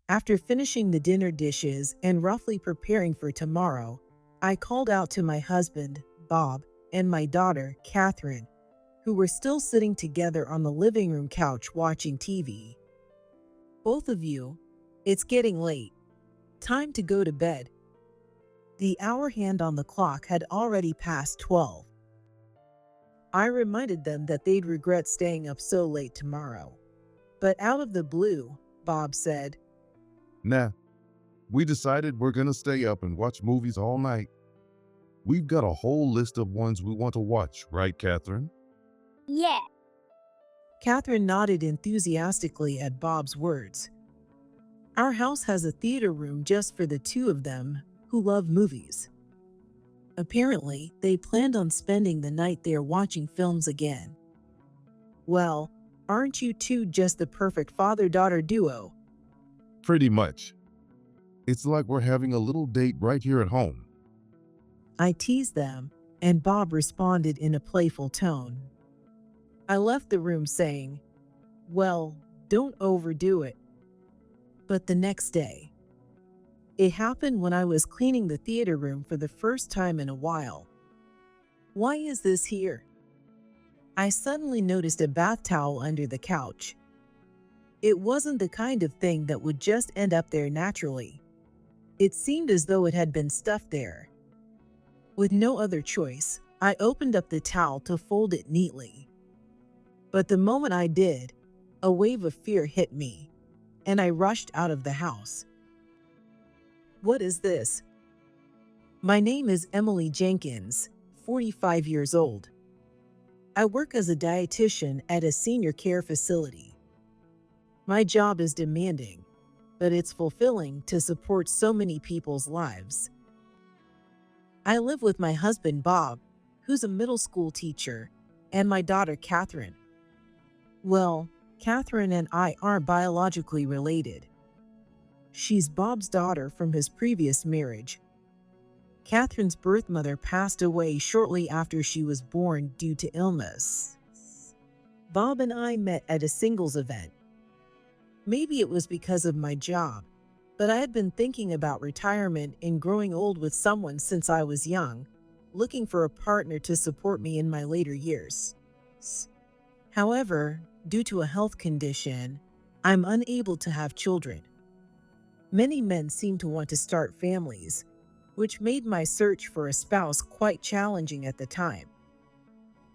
After finishing the dinner dishes and roughly preparing for tomorrow, I called out to my husband, Bob, and my daughter, Catherine, who were still sitting together on the living room couch watching TV. Both of you, it's getting late. Time to go to bed. The hour hand on the clock had already passed 12. I reminded them that they'd regret staying up so late tomorrow. But out of the blue, Bob said, Nah, we decided we're gonna stay up and watch movies all night. We've got a whole list of ones we want to watch, right, Catherine? Yeah. Catherine nodded enthusiastically at Bob's words. Our house has a theater room just for the two of them who love movies. Apparently, they planned on spending the night there watching films again. Well, aren't you two just the perfect father-daughter duo? Pretty much. It's like we're having a little date right here at home. I teased them, and Bob responded in a playful tone. I left the room saying, well, don't overdo it. But the next day, it happened when I was cleaning the theater room for the first time in a while. Why is this here? I suddenly noticed a bath towel under the couch. It wasn't the kind of thing that would just end up there naturally. It seemed as though it had been stuffed there. With no other choice, I opened up the towel to fold it neatly. But the moment I did, a wave of fear hit me, and I rushed out of the house. What is this? My name is Emily Jenkins, 45 years old. I work as a dietitian at a senior care facility. My job is demanding, but it's fulfilling to support so many people's lives. I live with my husband, Bob, who's a middle school teacher, and my daughter, Catherine. Well, Catherine and I aren't biologically related. She's Bob's daughter from his previous marriage. Catherine's birth mother passed away shortly after she was born due to illness. Bob and I met at a singles event. Maybe it was because of my job, but I had been thinking about retirement and growing old with someone since I was young, looking for a partner to support me in my later years. However, due to a health condition, I'm unable to have children. Many men seem to want to start families, which made my search for a spouse quite challenging at the time.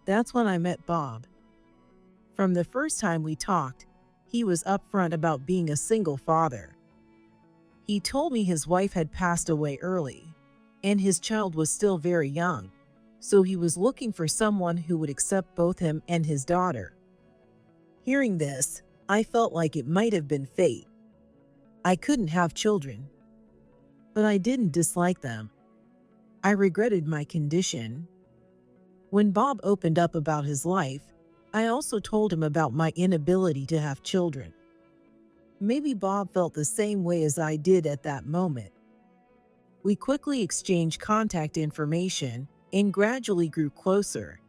That's when I met Bob. From the first time we talked, he was upfront about being a single father. He told me his wife had passed away early, and his child was still very young, so he was looking for someone who would accept both him and his daughter. Hearing this, I felt like it might have been fate. I couldn't have children, but I didn't dislike them. I regretted my condition. When Bob opened up about his life, I also told him about my inability to have children. Maybe Bob felt the same way as I did at that moment. We quickly exchanged contact information and gradually grew closer.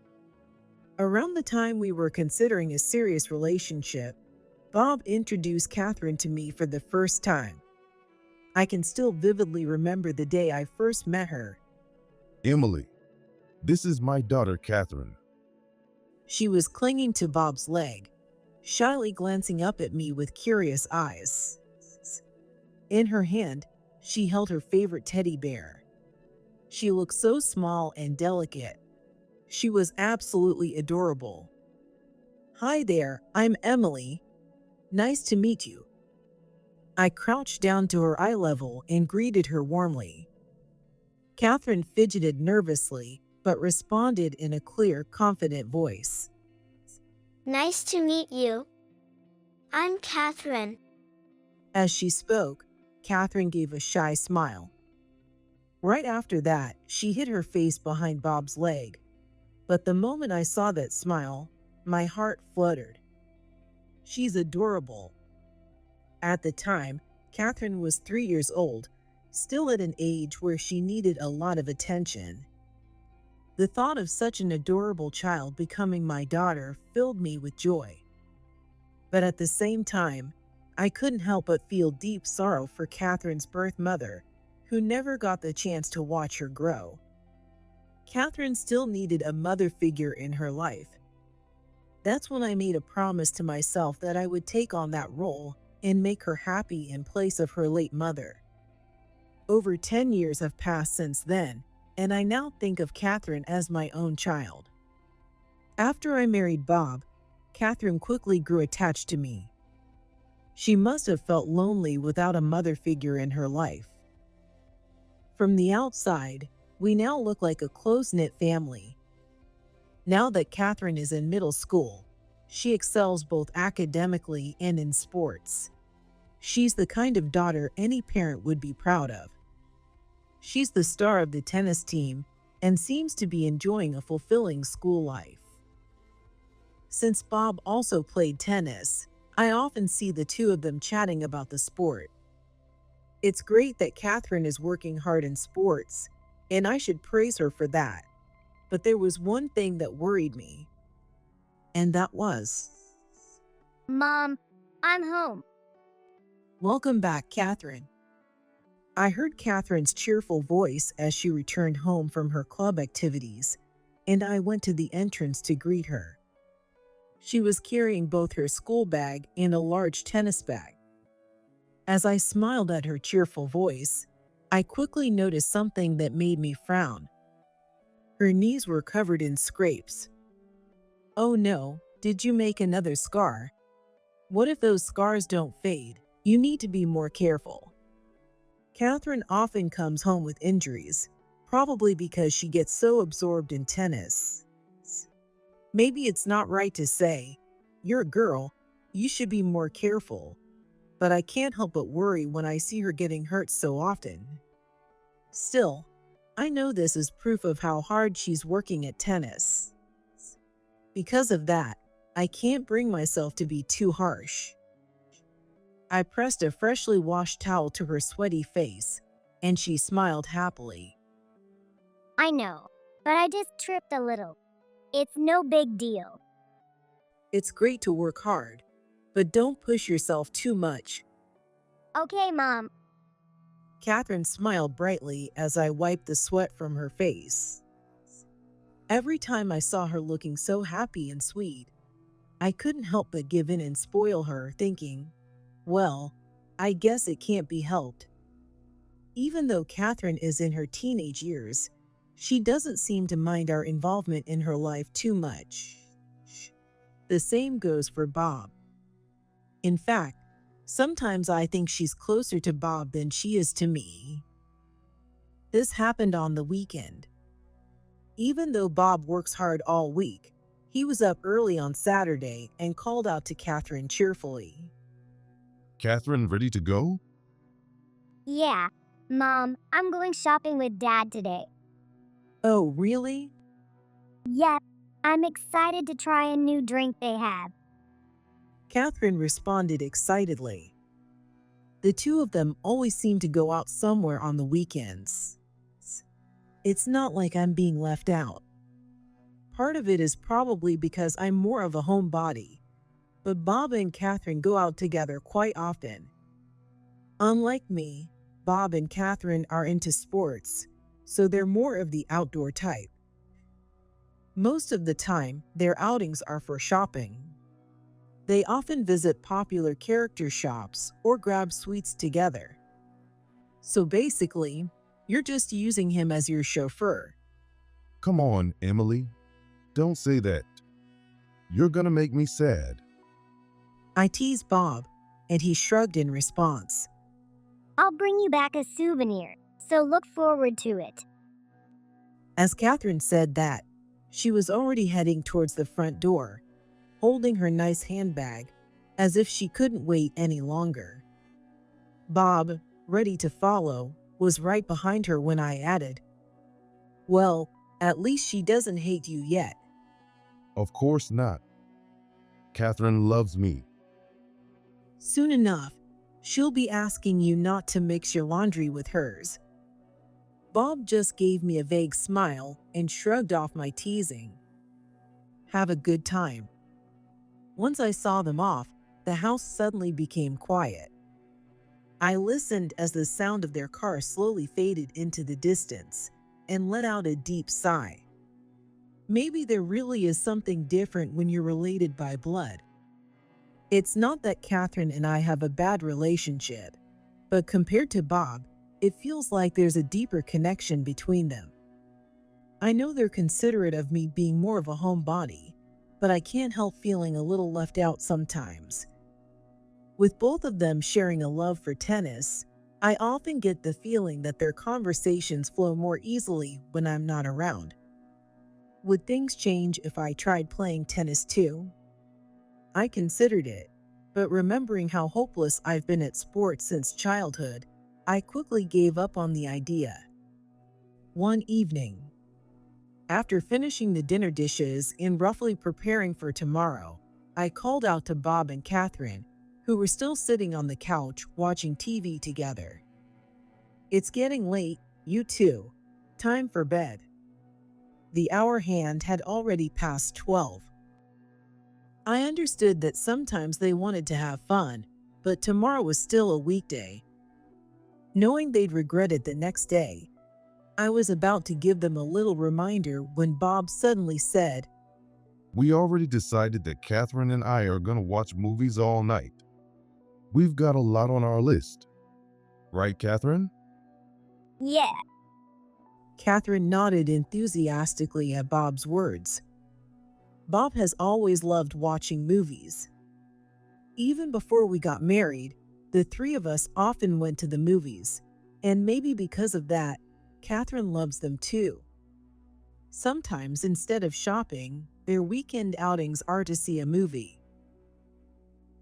Around the time we were considering a serious relationship, Bob introduced Catherine to me for the first time. I can still vividly remember the day I first met her. Emily, this is my daughter, Catherine. She was clinging to Bob's leg, shyly glancing up at me with curious eyes. In her hand, she held her favorite teddy bear. She looked so small and delicate. She was absolutely adorable. Hi there, I'm Emily. Nice to meet you. I crouched down to her eye level and greeted her warmly. Catherine fidgeted nervously, but responded in a clear, confident voice. Nice to meet you. I'm Catherine. As she spoke, Catherine gave a shy smile. Right after that, she hid her face behind Bob's leg. But the moment I saw that smile, my heart fluttered. She's adorable. At the time, Catherine was 3 years old, still at an age where she needed a lot of attention. The thought of such an adorable child becoming my daughter filled me with joy. But at the same time, I couldn't help but feel deep sorrow for Catherine's birth mother, who never got the chance to watch her grow. Catherine still needed a mother figure in her life. That's when I made a promise to myself that I would take on that role and make her happy in place of her late mother. Over 10 years have passed since then, and I now think of Catherine as my own child. After I married Bob, Catherine quickly grew attached to me. She must have felt lonely without a mother figure in her life. From the outside, we now look like a close-knit family. Now that Catherine is in middle school, she excels both academically and in sports. She's the kind of daughter any parent would be proud of. She's the star of the tennis team and seems to be enjoying a fulfilling school life. Since Bob also played tennis, I often see the two of them chatting about the sport. It's great that Catherine is working hard in sports, and I should praise her for that. But there was one thing that worried me, and that was, Mom, I'm home. "Welcome back, Catherine." I heard Catherine's cheerful voice as she returned home from her club activities, and I went to the entrance to greet her. She was carrying both her school bag and a large tennis bag. As I smiled at her cheerful voice, I quickly noticed something that made me frown. Her knees were covered in scrapes. Oh no, did you make another scar? What if those scars don't fade? You need to be more careful. Catherine often comes home with injuries, probably because she gets so absorbed in tennis. Maybe it's not right to say, "You're a girl, you should be more careful," but I can't help but worry when I see her getting hurt so often. Still, I know this is proof of how hard she's working at tennis. Because of that, I can't bring myself to be too harsh. I pressed a freshly washed towel to her sweaty face, and she smiled happily. I know, but I just tripped a little. It's no big deal. It's great to work hard, but don't push yourself too much. Okay, Mom. Catherine smiled brightly as I wiped the sweat from her face. Every time I saw her looking so happy and sweet, I couldn't help but give in and spoil her, thinking, well, I guess it can't be helped. Even though Catherine is in her teenage years, she doesn't seem to mind our involvement in her life too much. The same goes for Bob. In fact, sometimes I think she's closer to Bob than she is to me. This happened on the weekend. Even though Bob works hard all week, he was up early on Saturday and called out to Catherine cheerfully. Catherine, ready to go? Yeah, Mom, I'm going shopping with Dad today. Oh, really? Yep, I'm excited to try a new drink they have. Catherine responded excitedly. The two of them always seem to go out somewhere on the weekends. It's not like I'm being left out. Part of it is probably because I'm more of a homebody, but Bob and Catherine go out together quite often. Unlike me, Bob and Catherine are into sports, so they're more of the outdoor type. Most of the time, their outings are for shopping. They often visit popular character shops or grab sweets together. So basically, you're just using him as your chauffeur. Come on, Emily. Don't say that. You're gonna make me sad. I teased Bob, and he shrugged in response. I'll bring you back a souvenir, so look forward to it. As Catherine said that, she was already heading towards the front door, holding her nice handbag, as if she couldn't wait any longer. Bob, ready to follow, was right behind her when I added, "Well, at least she doesn't hate you yet." Of course not. Catherine loves me. Soon enough, she'll be asking you not to mix your laundry with hers. Bob just gave me a vague smile and shrugged off my teasing. Have a good time. Once I saw them off, The house suddenly became quiet. I listened as the sound of their car slowly faded into the distance and let out a deep sigh. Maybe there really is something different when you're related by blood. It's not that Catherine and I have a bad relationship, but compared to Bob, it feels like there's a deeper connection between them. I know they're considerate of me being more of a homebody, but I can't help feeling a little left out sometimes. With both of them sharing a love for tennis, I often get the feeling that their conversations flow more easily when I'm not around. Would things change if I tried playing tennis too? I considered it, but remembering how hopeless I've been at sports since childhood, I quickly gave up on the idea. One evening, after finishing the dinner dishes and roughly preparing for tomorrow, I called out to Bob and Catherine, who were still sitting on the couch watching TV together. "It's getting late, you two. Time for bed." The hour hand had already passed 12. I understood that sometimes they wanted to have fun, but tomorrow was still a weekday. Knowing they'd regret it the next day, I was about to give them a little reminder when Bob suddenly said, We already decided that Catherine and I are going to watch movies all night. We've got a lot on our list. Right, Catherine? Yeah, Catherine nodded enthusiastically at Bob's words. Bob has always loved watching movies. Even before we got married, the three of us often went to the movies, and maybe because of that, Catherine loves them too. Sometimes, instead of shopping, their weekend outings are to see a movie.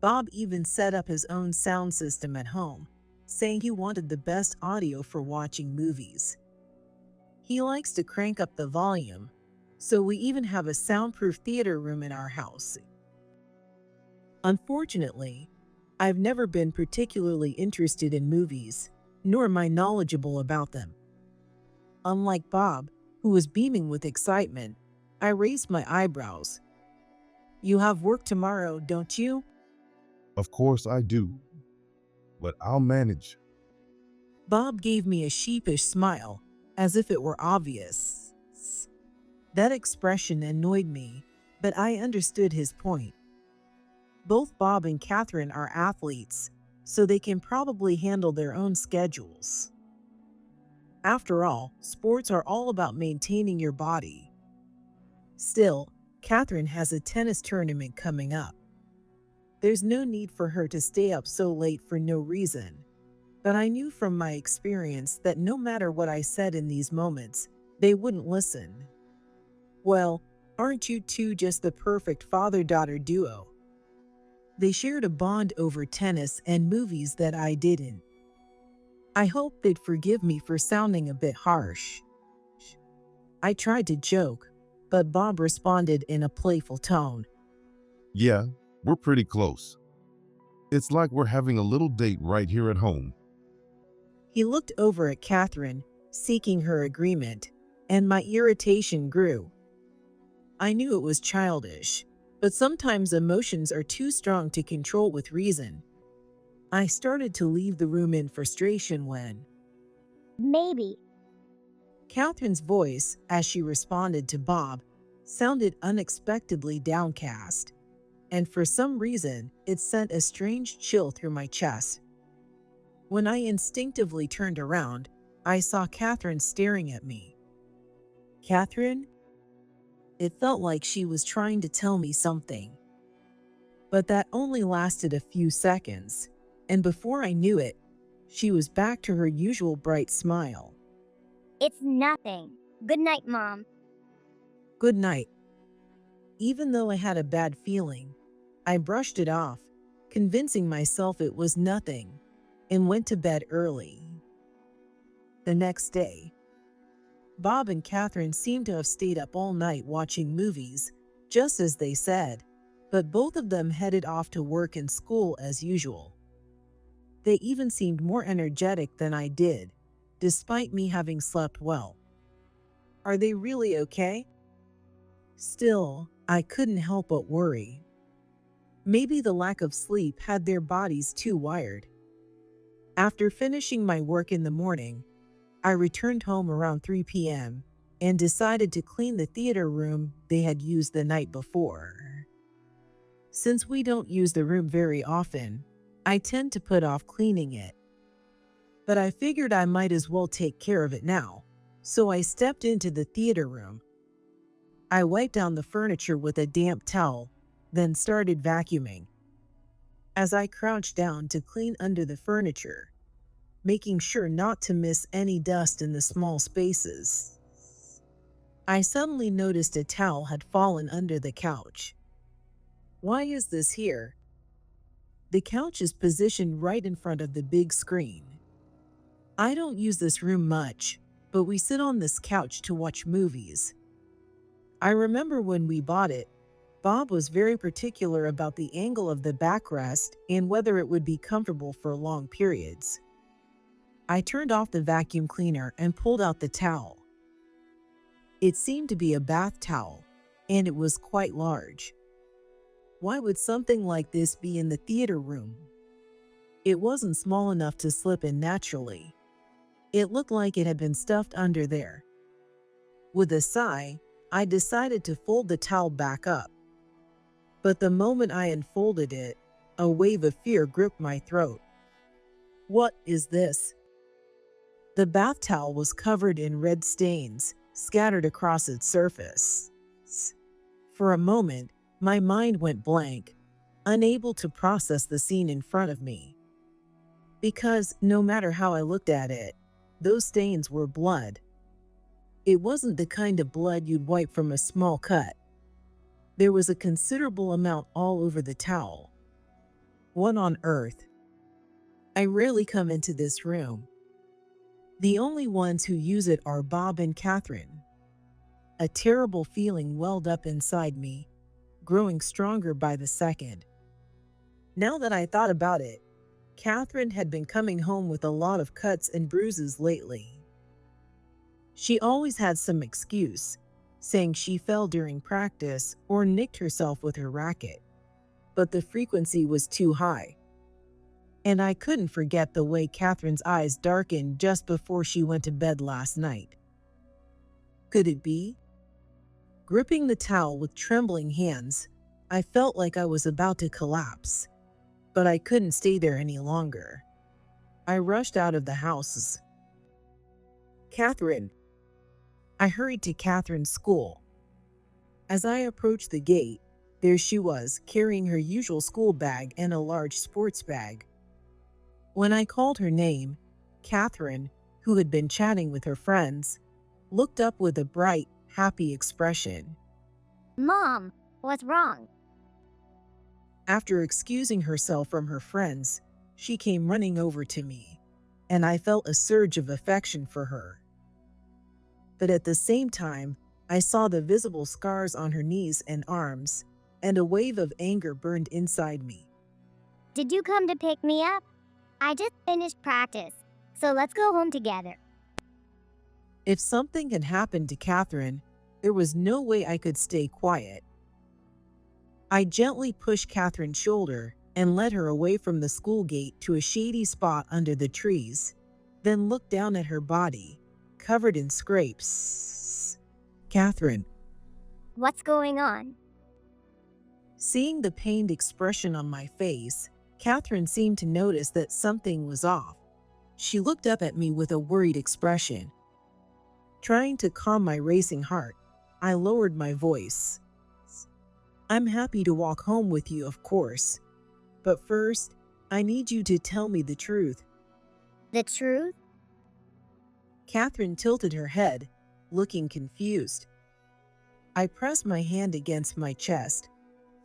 Bob even set up his own sound system at home, saying he wanted the best audio for watching movies. He likes to crank up the volume, so we even have a soundproof theater room in our house. Unfortunately, I've never been particularly interested in movies, nor am I knowledgeable about them. Unlike Bob, who was beaming with excitement, I raised my eyebrows. "You have work tomorrow, don't you?" Of course I do. But I'll manage. Bob gave me a sheepish smile, as if it were obvious. That expression annoyed me, but I understood his point. Both Bob and Catherine are athletes, so they can probably handle their own schedules. After all, sports are all about maintaining your body. Still, Catherine has a tennis tournament coming up. There's no need for her to stay up so late for no reason. But I knew from my experience that no matter what I said in these moments, they wouldn't listen. "Well, aren't you two just the perfect father-daughter duo?" They shared a bond over tennis and movies that I didn't. I hoped they'd forgive me for sounding a bit harsh. I tried to joke, but Bob responded in a playful tone. Yeah, we're pretty close. It's like we're having a little date right here at home. He looked over at Catherine, seeking her agreement, and my irritation grew. I knew it was childish, but sometimes emotions are too strong to control with reason. I started to leave the room in frustration when maybe. Catherine's voice, as she responded to Bob, sounded unexpectedly downcast, and for some reason, it sent a strange chill through my chest. When I instinctively turned around, I saw Catherine staring at me. "Catherine?" It felt like she was trying to tell me something. But that only lasted a few seconds, and before I knew it, she was back to her usual bright smile. It's nothing. Good night, Mom. "Good night." Even though I had a bad feeling, I brushed it off, convincing myself it was nothing, and went to bed early. The next day, Bob and Catherine seemed to have stayed up all night watching movies, just as they said, but both of them headed off to work and school as usual. They even seemed more energetic than I did, despite me having slept well. Are they really okay? Still, I couldn't help but worry. Maybe the lack of sleep had their bodies too wired. After finishing my work in the morning, I returned home around 3 p.m. and decided to clean the theater room they had used the night before. Since we don't use the room very often, I tend to put off cleaning it. But I figured I might as well take care of it now, so I stepped into the theater room. I wiped down the furniture with a damp towel, then started vacuuming. As I crouched down to clean under the furniture, making sure not to miss any dust in the small spaces, I suddenly noticed a towel had fallen under the couch. Why is this here? The couch is positioned right in front of the big screen. I don't use this room much, but we sit on this couch to watch movies. I remember when we bought it, Bob was very particular about the angle of the backrest and whether it would be comfortable for long periods. I turned off the vacuum cleaner and pulled out the towel. It seemed to be a bath towel, and it was quite large. Why would something like this be in the theater room? It wasn't small enough to slip in naturally. It looked like it had been stuffed under there. With a sigh, I decided to fold the towel back up. But the moment I unfolded it, a wave of fear gripped my throat. What is this? The bath towel was covered in red stains, scattered across its surface. For a moment, my mind went blank, unable to process the scene in front of me. Because no matter how I looked at it, those stains were blood. It wasn't the kind of blood you'd wipe from a small cut. There was a considerable amount all over the towel. What on earth? I rarely come into this room. The only ones who use it are Bob and Catherine. A terrible feeling welled up inside me, growing stronger by the second. Now that I thought about it, Catherine had been coming home with a lot of cuts and bruises lately. She always had some excuse, saying she fell during practice or nicked herself with her racket. But the frequency was too high. And I couldn't forget the way Catherine's eyes darkened just before she went to bed last night. Could it be? Gripping the towel with trembling hands, I felt like I was about to collapse. But I couldn't stay there any longer. I rushed out of the house. Catherine. I hurried to Catherine's school. As I approached the gate, there she was, carrying her usual school bag and a large sports bag. When I called her name, Catherine, who had been chatting with her friends, looked up with a bright, happy expression. Mom, what's wrong? After excusing herself from her friends, she came running over to me, and I felt a surge of affection for her. But at the same time, I saw the visible scars on her knees and arms, and a wave of anger burned inside me. Did you come to pick me up? I just finished practice, so let's go home together. If something had happened to Catherine, there was no way I could stay quiet. I gently pushed Catherine's shoulder and led her away from the school gate to a shady spot under the trees, then looked down at her body, covered in scrapes. Catherine. What's going on? Seeing the pained expression on my face, Catherine seemed to notice that something was off. She looked up at me with a worried expression. Trying to calm my racing heart, I lowered my voice. I'm happy to walk home with you, of course. But first, I need you to tell me the truth. The truth? Catherine tilted her head, looking confused. I pressed my hand against my chest,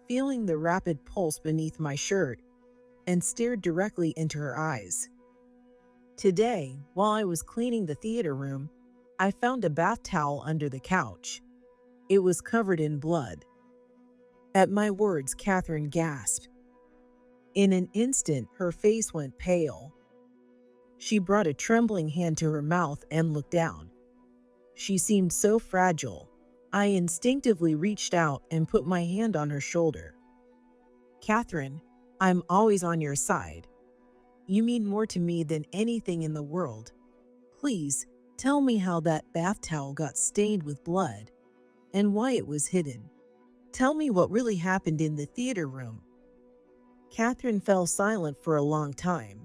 feeling the rapid pulse beneath my shirt, and stared directly into her eyes. Today, while I was cleaning the theater room, I found a bath towel under the couch. It was covered in blood. At my words, Catherine gasped. In an instant, her face went pale. She brought a trembling hand to her mouth and looked down. She seemed so fragile. I instinctively reached out and put my hand on her shoulder. Catherine, I'm always on your side. You mean more to me than anything in the world. Please, tell me how that bath towel got stained with blood and why it was hidden. Tell me what really happened in the theater room. Catherine fell silent for a long time.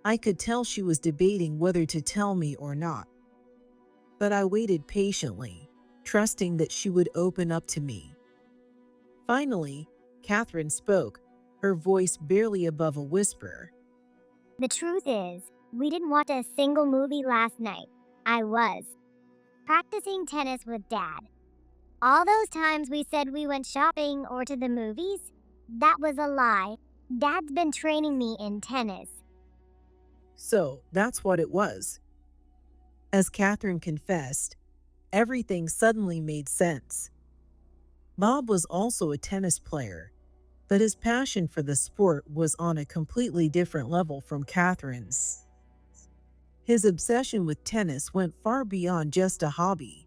I could tell she was debating whether to tell me or not. But I waited patiently, trusting that she would open up to me. Finally, Catherine spoke, her voice barely above a whisper. The truth is, we didn't watch a single movie last night. I was practicing tennis with Dad. All those times we said we went shopping or to the movies, that was a lie. Dad's been training me in tennis. So that's what it was. As Catherine confessed, everything suddenly made sense. Bob was also a tennis player, but his passion for the sport was on a completely different level from Catherine's. His obsession with tennis went far beyond just a hobby.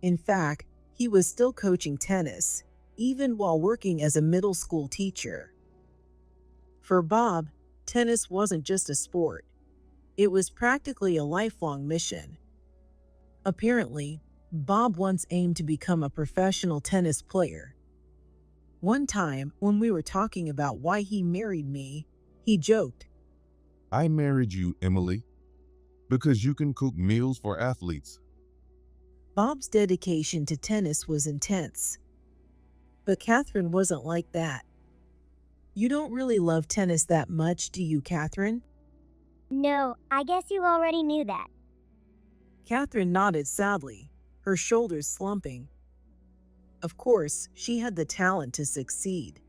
In fact, he was still coaching tennis, even while working as a middle school teacher. For Bob, tennis wasn't just a sport. It was practically a lifelong mission. Apparently, Bob once aimed to become a professional tennis player. One time, when we were talking about why he married me, he joked, I married you, Emily, because you can cook meals for athletes. Bob's dedication to tennis was intense. But Catherine wasn't like that. You don't really love tennis that much, do you, Catherine? No, I guess you already knew that. Catherine nodded sadly, her shoulders slumping. Of course, she had the talent to succeed.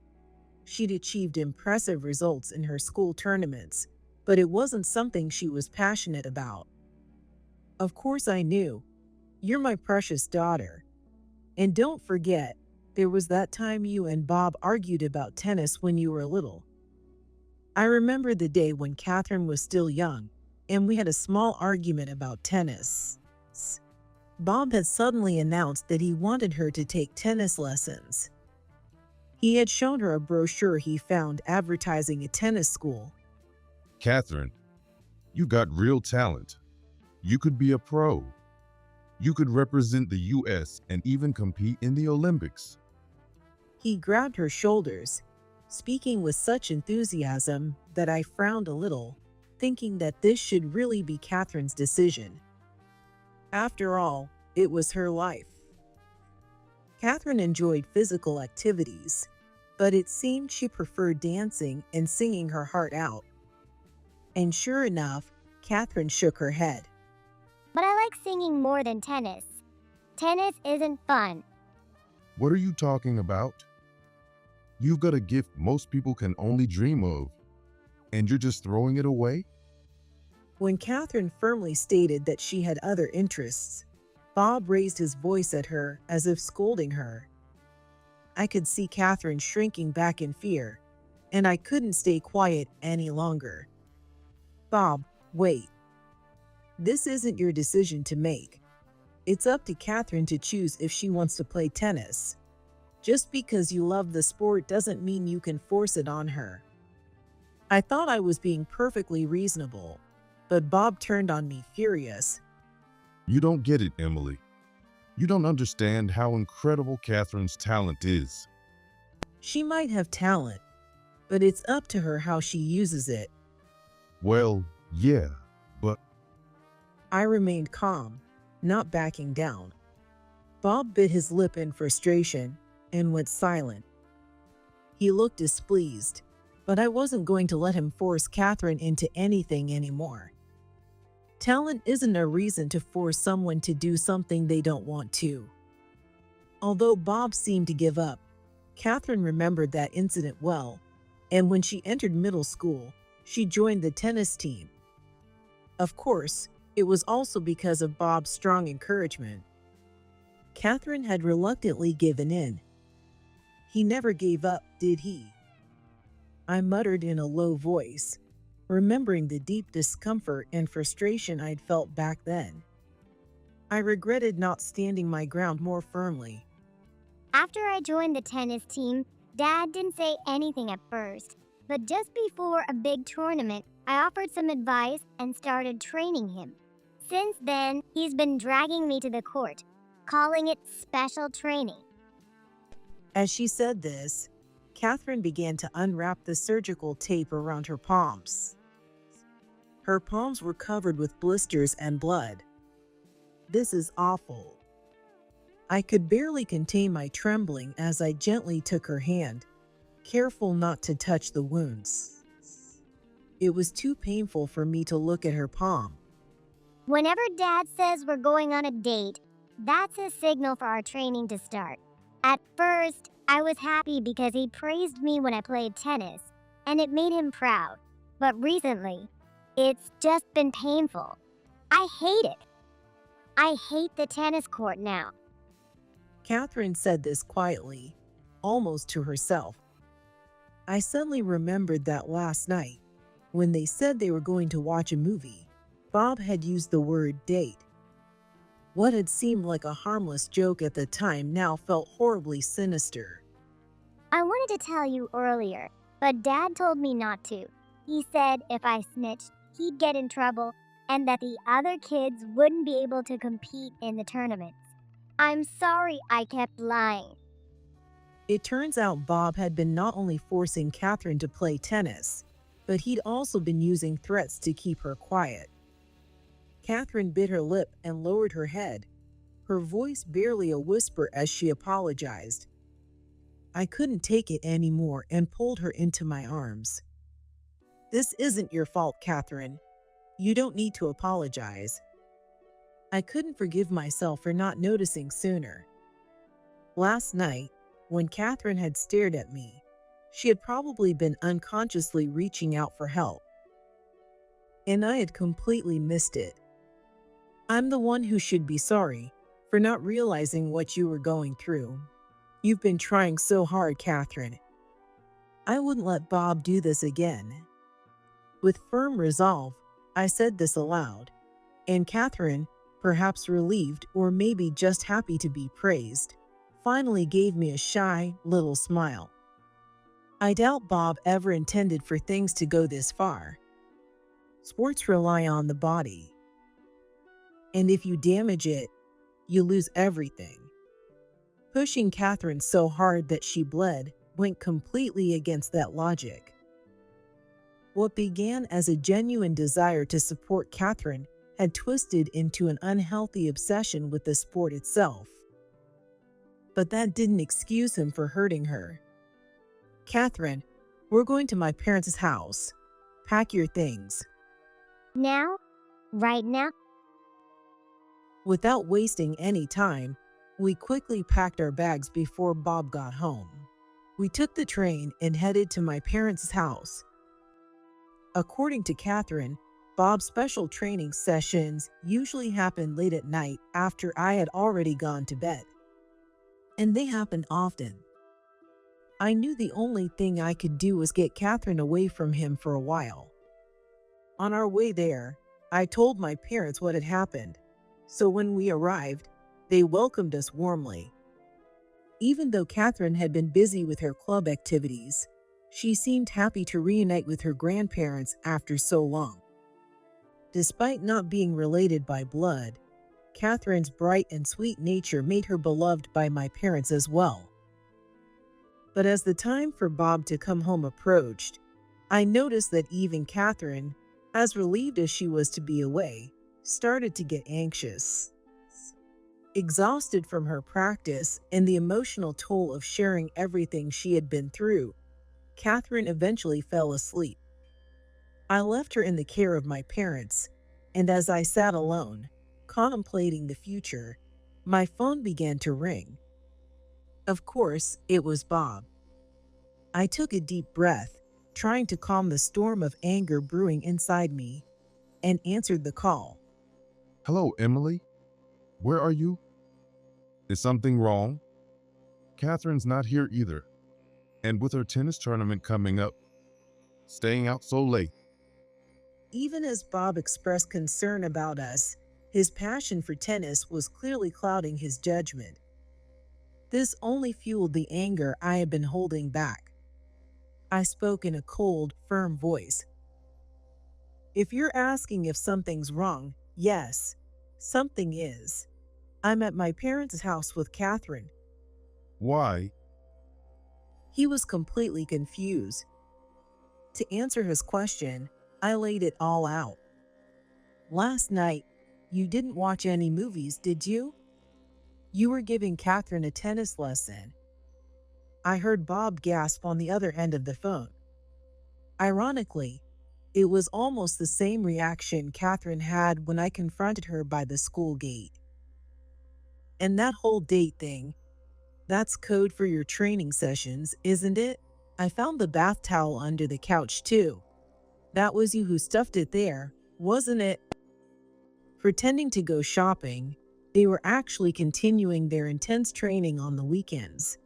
She'd achieved impressive results in her school tournaments, but it wasn't something she was passionate about. Of course I knew. You're my precious daughter. And don't forget, there was that time you and Bob argued about tennis when you were little. I remember the day when Catherine was still young, and we had a small argument about tennis. Bob had suddenly announced that he wanted her to take tennis lessons. He had shown her a brochure he found advertising a tennis school. Catherine, you got real talent. You could be a pro. You could represent the U.S. and even compete in the Olympics. He grabbed her shoulders, speaking with such enthusiasm that I frowned a little, thinking that this should really be Catherine's decision. After all, it was her life. Catherine enjoyed physical activities, but it seemed she preferred dancing and singing her heart out. And sure enough, Catherine shook her head. But I like singing more than tennis. Tennis isn't fun. What are you talking about? You've got a gift most people can only dream of, and you're just throwing it away? When Catherine firmly stated that she had other interests, Bob raised his voice at her as if scolding her. I could see Catherine shrinking back in fear, and I couldn't stay quiet any longer. Bob, wait. This isn't your decision to make. It's up to Catherine to choose if she wants to play tennis. Just because you love the sport doesn't mean you can force it on her. I thought I was being perfectly reasonable, but Bob turned on me furious. You don't get it, Emily. You don't understand how incredible Catherine's talent is. She might have talent, but it's up to her how she uses it. Well, yeah, but I remained calm, not backing down. Bob bit his lip in frustration and went silent. He looked displeased, but I wasn't going to let him force Catherine into anything anymore. Talent isn't a reason to force someone to do something they don't want to. Although Bob seemed to give up, Catherine remembered that incident well, and when she entered middle school, she joined the tennis team. Of course, it was also because of Bob's strong encouragement. Catherine had reluctantly given in. He never gave up, did he? I muttered in a low voice, remembering the deep discomfort and frustration I'd felt back then. I regretted not standing my ground more firmly. After I joined the tennis team, Dad didn't say anything at first, but just before a big tournament, I offered some advice and started training him. Since then, he's been dragging me to the court, calling it special training. As she said this, Catherine began to unwrap the surgical tape around her palms. Her palms were covered with blisters and blood. This is awful. I could barely contain my trembling as I gently took her hand, careful not to touch the wounds. It was too painful for me to look at her palm. Whenever Dad says we're going on a date, that's a signal for our training to start. At first, I was happy because he praised me when I played tennis, and it made him proud. But recently, it's just been painful. I hate it. I hate the tennis court now. Catherine said this quietly, almost to herself. I suddenly remembered that last night, when they said they were going to watch a movie, Bob had used the word date. What had seemed like a harmless joke at the time now felt horribly sinister. I wanted to tell you earlier, but Dad told me not to. He said if I snitched, he'd get in trouble and that the other kids wouldn't be able to compete in the tournaments. I'm sorry I kept lying. It turns out Bob had been not only forcing Catherine to play tennis, but he'd also been using threats to keep her quiet. Catherine bit her lip and lowered her head, her voice barely a whisper as she apologized. I couldn't take it anymore and pulled her into my arms. This isn't your fault, Catherine. You don't need to apologize. I couldn't forgive myself for not noticing sooner. Last night, when Catherine had stared at me, she had probably been unconsciously reaching out for help. And I had completely missed it. I'm the one who should be sorry for not realizing what you were going through. You've been trying so hard, Catherine. I wouldn't let Bob do this again. With firm resolve, I said this aloud, and Catherine, perhaps relieved or maybe just happy to be praised, finally gave me a shy little smile. I doubt Bob ever intended for things to go this far. Sports rely on the body. And if you damage it, you lose everything. Pushing Catherine so hard that she bled went completely against that logic. What began as a genuine desire to support Catherine had twisted into an unhealthy obsession with the sport itself. But that didn't excuse him for hurting her. Catherine, we're going to my parents' house. Pack your things. Now? Right now? Without wasting any time, we quickly packed our bags before Bob got home. We took the train and headed to my parents' house. According to Catherine, Bob's special training sessions usually happened late at night after I had already gone to bed. And they happened often. I knew the only thing I could do was get Catherine away from him for a while. On our way there, I told my parents what had happened, so when we arrived, they welcomed us warmly. Even though Catherine had been busy with her club activities, she seemed happy to reunite with her grandparents after so long. Despite not being related by blood, Catherine's bright and sweet nature made her beloved by my parents as well. But as the time for Bob to come home approached, I noticed that even Catherine, as relieved as she was to be away, started to get anxious. Exhausted from her practice and the emotional toll of sharing everything she had been through, Catherine eventually fell asleep. I left her in the care of my parents, and as I sat alone, contemplating the future, my phone began to ring. Of course, it was Bob. I took a deep breath, trying to calm the storm of anger brewing inside me, and answered the call. Hello, Emily. Where are you? Is something wrong? Catherine's not here either. And with her tennis tournament coming up, staying out so late. Even as Bob expressed concern about us, his passion for tennis was clearly clouding his judgment. This only fueled the anger I had been holding back. I spoke in a cold, firm voice. If you're asking if something's wrong, yes, something is. I'm at my parents' house with Catherine. Why? He was completely confused. To answer his question, I laid it all out. Last night, you didn't watch any movies, did you? You were giving Catherine a tennis lesson. I heard Bob gasp on the other end of the phone. Ironically, it was almost the same reaction Catherine had when I confronted her by the school gate. And that whole date thing, that's code for your training sessions, isn't it? I found the bath towel under the couch too. That was you who stuffed it there, wasn't it? Pretending to go shopping, they were actually continuing their intense training on the weekends.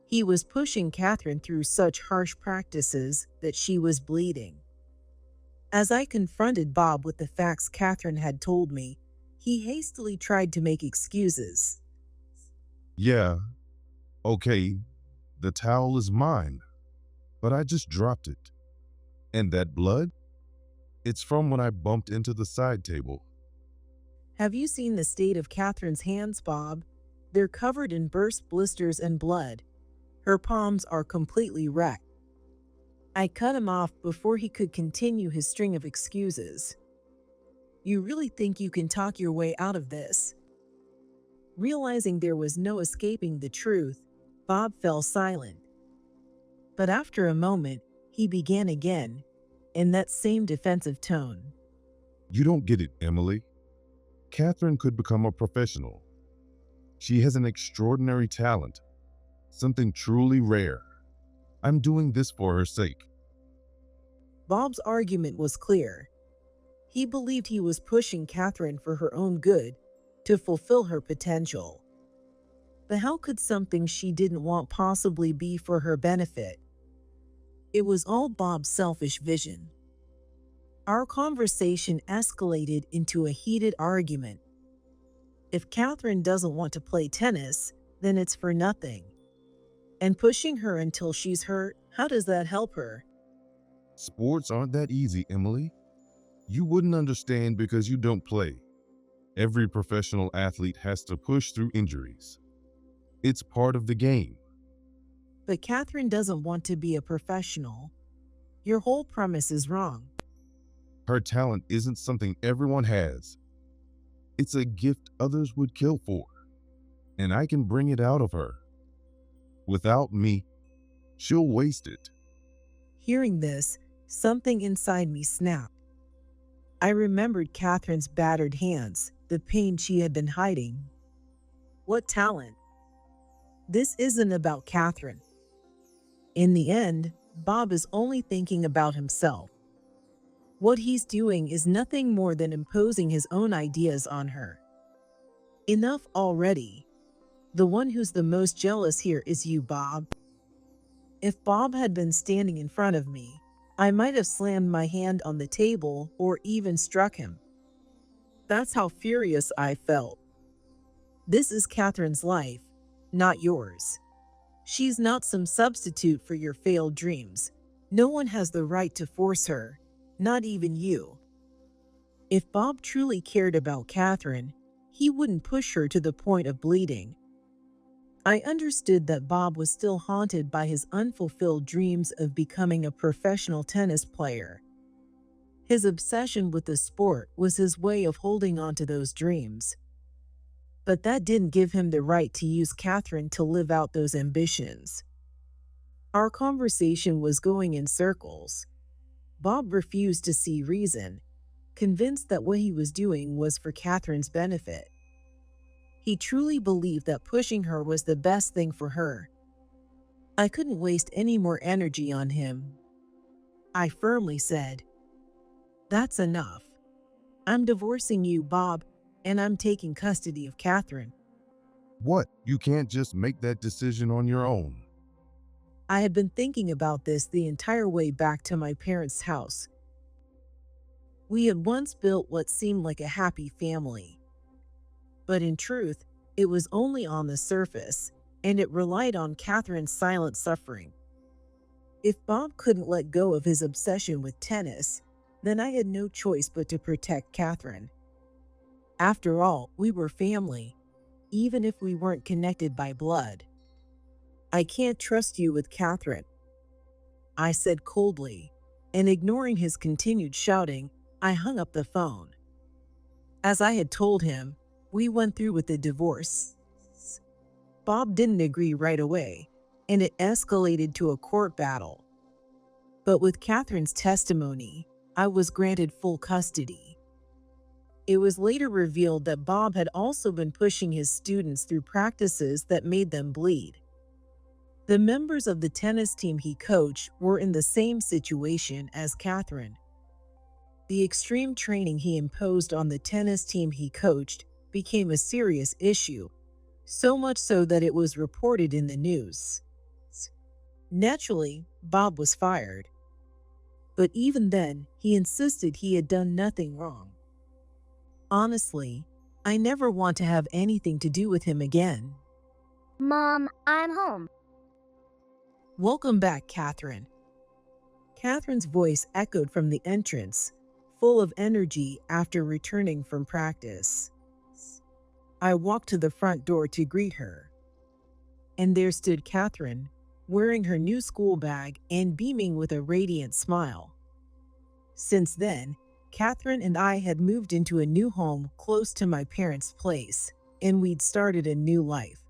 He was pushing Catherine through such harsh practices that she was bleeding. As I confronted Bob with the facts Catherine had told me, he hastily tried to make excuses. Yeah, okay, the towel is mine, but I just dropped it. And that blood? It's from when I bumped into the side table. Have you seen the state of Catherine's hands, Bob? They're covered in burst blisters and blood. Her palms are completely wrecked. I cut him off before he could continue his string of excuses. You really think you can talk your way out of this? Realizing there was no escaping the truth, Bob fell silent. But after a moment, he began again, in that same defensive tone. You don't get it, Emily. Catherine could become a professional. She has an extraordinary talent, something truly rare. I'm doing this for her sake. Bob's argument was clear. He believed he was pushing Catherine for her own good, to fulfill her potential. But how could something she didn't want possibly be for her benefit? It was all Bob's selfish vision. Our conversation escalated into a heated argument. If Catherine doesn't want to play tennis, then it's for nothing. And pushing her until she's hurt, how does that help her? Sports aren't that easy, Emily. You wouldn't understand because you don't play. Every professional athlete has to push through injuries. It's part of the game. But Catherine doesn't want to be a professional. Your whole premise is wrong. Her talent isn't something everyone has. It's a gift others would kill for, and I can bring it out of her. Without me, she'll waste it. Hearing this, something inside me snapped. I remembered Catherine's battered hands, the pain she had been hiding. What talent? This isn't about Catherine. In the end, Bob is only thinking about himself. What he's doing is nothing more than imposing his own ideas on her. Enough already. The one who's the most jealous here is you, Bob. If Bob had been standing in front of me, I might have slammed my hand on the table or even struck him. That's how furious I felt. This is Catherine's life, not yours. She's not some substitute for your failed dreams. No one has the right to force her, not even you. If Bob truly cared about Catherine, he wouldn't push her to the point of bleeding. I understood that Bob was still haunted by his unfulfilled dreams of becoming a professional tennis player. His obsession with the sport was his way of holding on to those dreams. But that didn't give him the right to use Catherine to live out those ambitions. Our conversation was going in circles. Bob refused to see reason, convinced that what he was doing was for Catherine's benefit. He truly believed that pushing her was the best thing for her. I couldn't waste any more energy on him. I firmly said, "That's enough. I'm divorcing you, Bob, and I'm taking custody of Catherine." What? You can't just make that decision on your own. I had been thinking about this the entire way back to my parents' house. We had once built what seemed like a happy family. But in truth, it was only on the surface. and it relied on Catherine's silent suffering. If Bob couldn't let go of his obsession with tennis, then I had no choice but to protect Catherine. After all, we were family, even if we weren't connected by blood. I can't trust you with Catherine, I said coldly, and ignoring his continued shouting, I hung up the phone. As I had told him, we went through with the divorce. Bob didn't agree right away, and it escalated to a court battle. But with Catherine's testimony, I was granted full custody. It was later revealed that Bob had also been pushing his students through practices that made them bleed. The members of the tennis team he coached were in the same situation as Catherine. The extreme training he imposed on the tennis team he coached became a serious issue, so much so that it was reported in the news. Naturally, Bob was fired. But even then, he insisted he had done nothing wrong. Honestly, I never want to have anything to do with him again. Mom, I'm home. Welcome back, Catherine. Catherine's voice echoed from the entrance, full of energy after returning from practice. I walked to the front door to greet her. And there stood Catherine, wearing her new school bag and beaming with a radiant smile. Since then, Catherine and I had moved into a new home close to my parents' place, and we'd started a new life.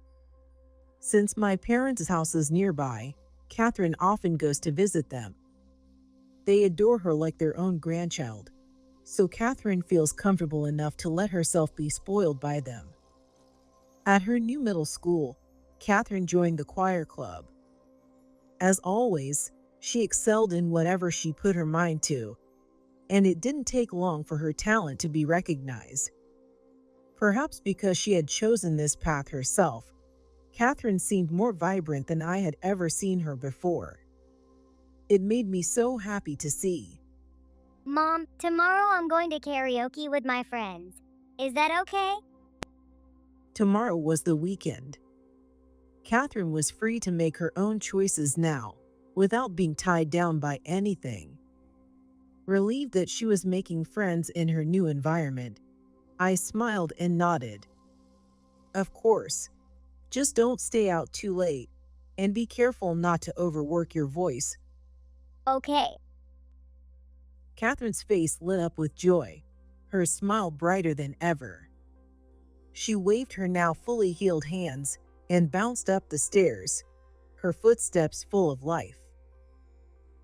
Since my parents' house is nearby, Catherine often goes to visit them. They adore her like their own grandchild, so Catherine feels comfortable enough to let herself be spoiled by them. At her new middle school, Catherine joined the choir club. As always, she excelled in whatever she put her mind to, and it didn't take long for her talent to be recognized. Perhaps because she had chosen this path herself, Catherine seemed more vibrant than I had ever seen her before. It made me so happy to see. Mom, tomorrow I'm going to karaoke with my friends. Is that okay? Tomorrow was the weekend. Catherine was free to make her own choices now, without being tied down by anything. Relieved that she was making friends in her new environment, I smiled and nodded. Of course, just don't stay out too late, and be careful not to overwork your voice. Okay. Catherine's face lit up with joy, her smile brighter than ever. She waved her now fully healed hands and bounced up the stairs, her footsteps full of life.